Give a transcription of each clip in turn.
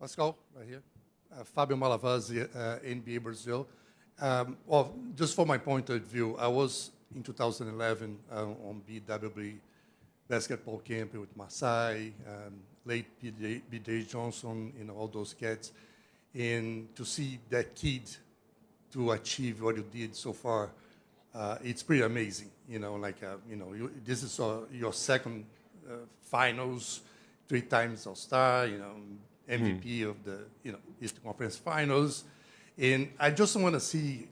Pascal, right here. Fabio Malavasi, NBA Brazil. Well, just from my point of view, I was in 2011 on BWB basketball camp with Masai, late BJ Johnson, all those cats. And to see that kid to achieve what you did so far, it's pretty amazing. This is your second finals, 3 times All-Star, MVP of the, Eastern Conference Finals. And I just want to see,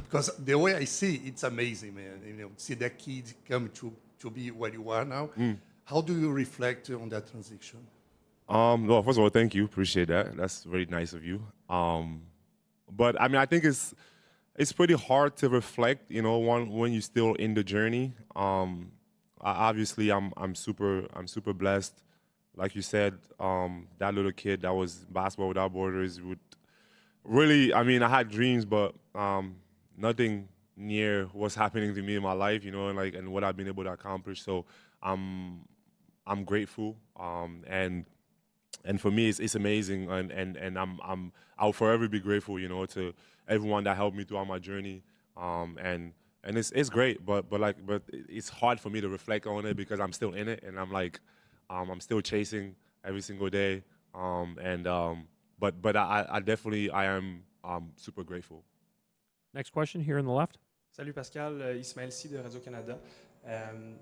because the way I see it's amazing, man. See that kid come to be where you are now. How do you reflect on that transition? Well, first of all, thank you. Appreciate that. That's very nice of you. But I mean, I think it's pretty hard to reflect, when you're still in the journey. Obviously, I'm super blessed. Like you said, that little kid that was basketball without borders would really. I mean, I had dreams, but nothing near what's happening to me in my life, and what I've been able to accomplish. So I'm grateful, and for me, it's amazing, and I'll forever be grateful, to everyone that helped me throughout my journey, and it's great, but it's hard for me to reflect on it because I'm still in it, and I'm still chasing every single day, but I definitely I am super grateful. Next question here on the left. Salut Pascal, Ismaël C de Radio-Canada.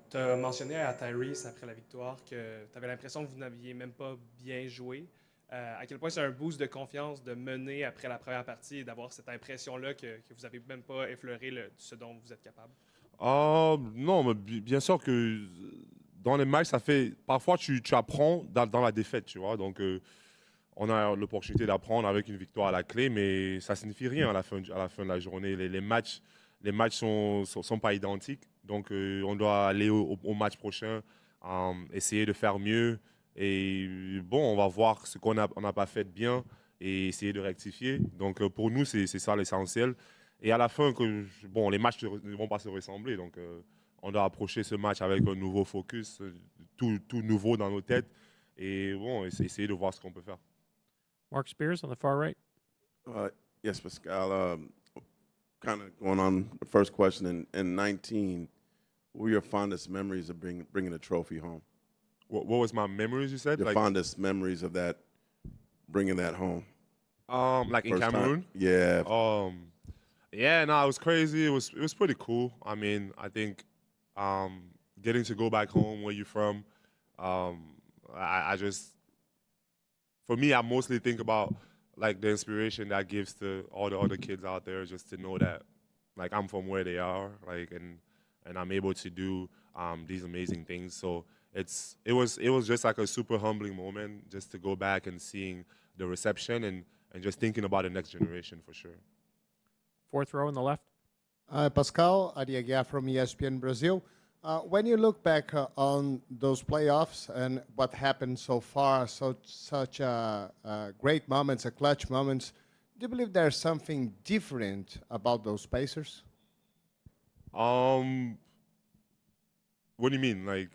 Tu as mentionné à Tyrese après la victoire que tu avais l'impression que vous n'aviez même pas bien joué. À quel point c'est un boost de confiance de mener après la première partie et d'avoir cette impression-là que vous n'avez même pas effleuré ce dont vous êtes capable? Non, mais bien sûr que dans les matchs, ça fait. Parfois, tu apprends dans la défaite, tu vois. Donc, on a l'opportunité d'apprendre avec une victoire à la clé, mais ça ne signifie rien à la fin de la journée. Les matchs sont pas identiques. Donc, on doit aller au match prochain, essayer de faire mieux. Et bon, on va voir ce qu'on n'a pas fait bien et essayer de rectifier. Donc, pour nous, c'est ça l'essentiel. Et à la fin, les matchs ne vont pas se ressembler. Donc, on doit approcher ce match avec un nouveau focus, tout nouveau dans nos têtes. Et bon, essayer de voir ce qu'on peut faire. Mark Spears on the far right. Yes, Pascal. Kind of going on the first question. In 19, what were your fondest memories of bringing a trophy home? What was my memories, you said? Your fondest memories of that, bringing that home? Like in Cameroon? Time? Yeah. Yeah, no, it was crazy. It was pretty cool. I mean, I think getting to go back home where you're from, I just, for me, I mostly think about like the inspiration that gives to all the other kids out there, just to know that like I'm from where they are, like and I'm able to do these amazing things. So it was just like a super humbling moment, just to go back and seeing the reception and just thinking about the next generation for sure. 4th row on the left. Pascal Ariaga from ESPN Brazil. When you look back on those playoffs and what happened so far, such great moments, clutch moments, do you believe there's something different about those Pacers? What do you mean, like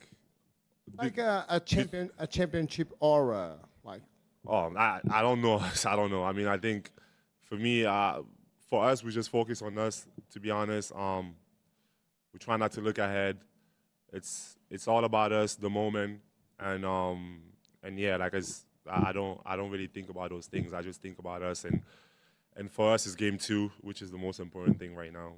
a championship aura, like? Oh, I don't know. I don't know. I mean, I think for me, for us, we just focus on us. To be honest, we try not to look ahead. It's all about us, the moment, and yeah, I don't really think about those things. I just think about us, and for us, it's game 2, which is the most important thing right now.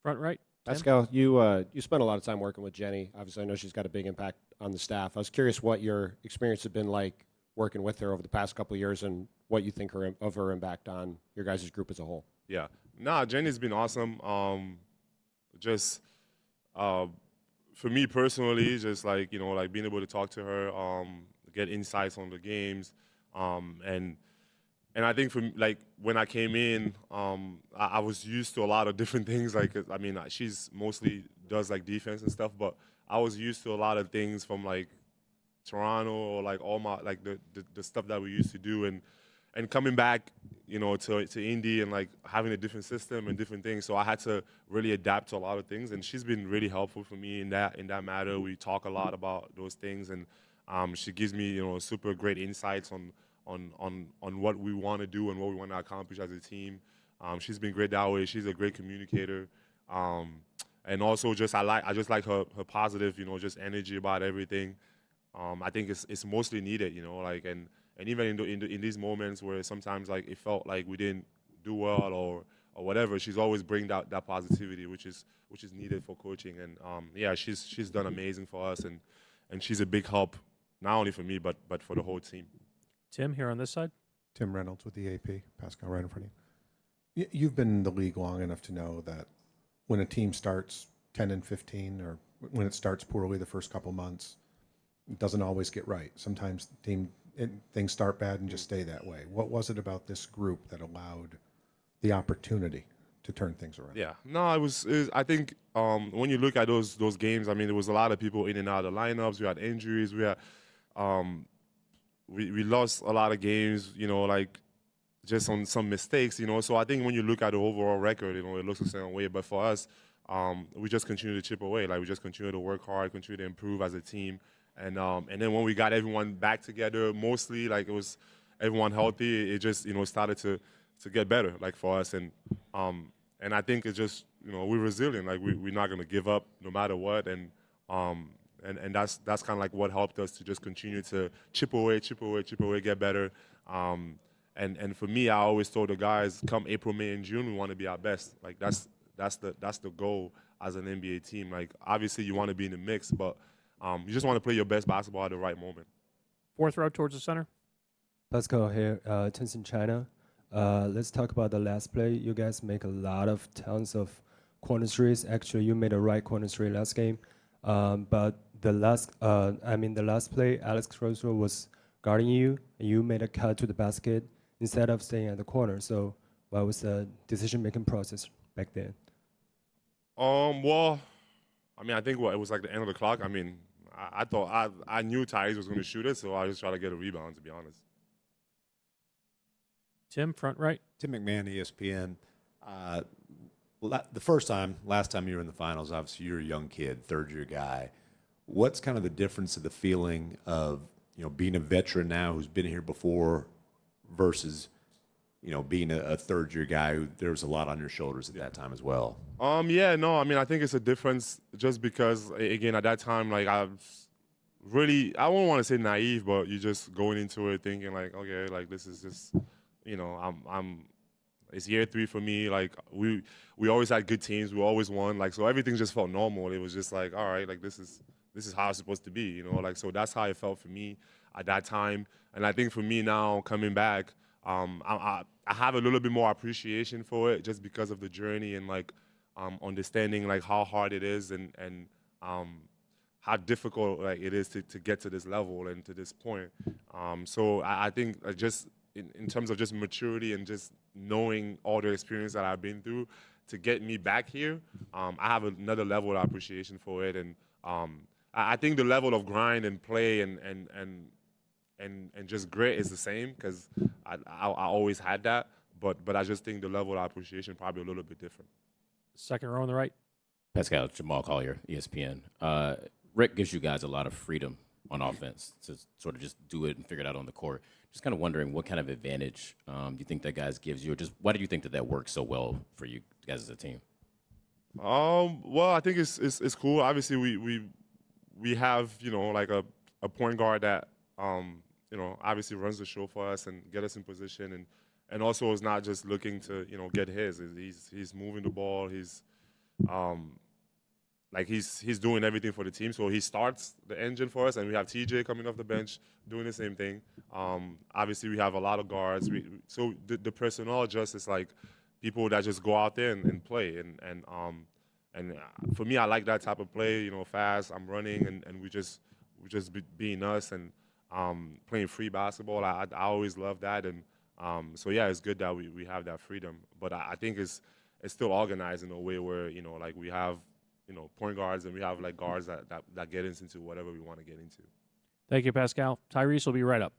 Front right. Pascal, you spent a lot of time working with Jenny. Obviously, I know she's got a big impact on the staff. I was curious what your experience had been like working with her over the past couple of years and what you think of her impact on your guys' group as a whole. Yeah. Nah, Jenny's been awesome. For me personally, just like being able to talk to her, get insights on the games, and I think for me, when I came in, I was used to a lot of different things. I mean, she's mostly does defense and stuff, but I was used to a lot of things from Toronto or all my the stuff that we used to do, and coming back, to Indy and having a different system and different things. So I had to really adapt to a lot of things, and she's been really helpful for me in that matter. We talk a lot about those things, and she gives me super great insights on what we want to do and what we want to accomplish as a team. She's been great that way. She's a great communicator. And also I just like her positive, just energy about everything. I think it's mostly needed, like and even in these moments where sometimes like it felt like we didn't do well or whatever, she's always bring that positivity, which is needed for coaching. And yeah, she's done amazing for us, and she's a big help not only for me but for the whole team. Tim, here on this side. Tim Reynolds with the AP. Pascal, right in front of you. You've been in the league long enough to know that when a team starts 10-15, or when it starts poorly the first couple months, it doesn't always get right. Sometimes things start bad and just stay that way. What was it about this group that allowed the opportunity to turn things around? Yeah, no, it was I think when you look at those games, I mean, there was a lot of people in and out of the lineups. We had injuries. We had we lost a lot of games, like just on some mistakes, So I think when you look at the overall record, it looks the same way. But for us, we just continue to chip away. Like we just continue to work hard, continue to improve as a team. And then when we got everyone back together, mostly like it was everyone healthy, it just started to get better, like for us. And I think it's just we're resilient. Like we're not gonna give up no matter what. And that's kind of like what helped us to just continue to chip away, get better. And for me, I always told the guys, come April, May, and June, we want to be our best. Like that's the goal as an NBA team. Like obviously you want to be in the mix, but you just want to play your best basketball at the right moment. Fourth row towards the center. Pascal here, Tencent China. Let's talk about the last play. You guys make tons of corner threes. Actually, you made a right corner three last game. But the last play, Alex Caruso was guarding you, and you made a cut to the basket instead of staying at the corner. So what was the decision-making process back then? Well, I mean, I think it was like the end of the clock. I mean, I thought I knew Tyrese was going to shoot it, so I just tried to get a rebound, to be honest. Tim, front right. Tim McMahon, ESPN. Last time you were in the finals, obviously you're a young kid, third-year guy. What's kind of the difference of the feeling of being a veteran now who's been here before versus being a third-year guy who there was a lot on your shoulders at that time as well? Yeah, no, I mean, I think it's a difference just because, again, at that time, like I won't want to say naive, but you're just going into it thinking like, okay, like this is just, it's year 3 for me. Like we always had good teams, we always won. Like so, everything just felt normal. It was just like, all right, like this is how it's supposed to be, Like so, that's how it felt for me at that time. And I think for me now coming back, I have a little bit more appreciation for it just because of the journey and like understanding like how hard it is and how difficult like it is to get to this level and to this point. So I think just in terms of just maturity and just knowing all the experience that I've been through to get me back here, I have another level of appreciation for it. And I think the level of grind and play and just grit is the same because I always had that. But I just think the level of appreciation probably a little bit different. Second row on the right. Pascal, Jamal Collier, ESPN. Rick gives you guys a lot of freedom on offense to sort of just do it and figure it out on the court. Just kind of wondering what kind of advantage do you think that guys gives you, or just why do you think that works so well for you guys as a team? Well, I think it's cool. Obviously, we have like a point guard that obviously runs the show for us and get us in position, and also is not just looking to get his. He's moving the ball. He's doing everything for the team. So he starts the engine for us, and we have TJ coming off the bench doing the same thing. Obviously, we have a lot of guards. So the personnel just is like people that just go out there and play. And for me, I like that type of play. Fast. I'm running, and we just being us and playing free basketball. I always love that, and so yeah, it's good that we have that freedom. But I think it's still organized in a way where like we have point guards and we have like guards that get us into whatever we want to get into. Thank you, Pascal. Tyrese will be right up.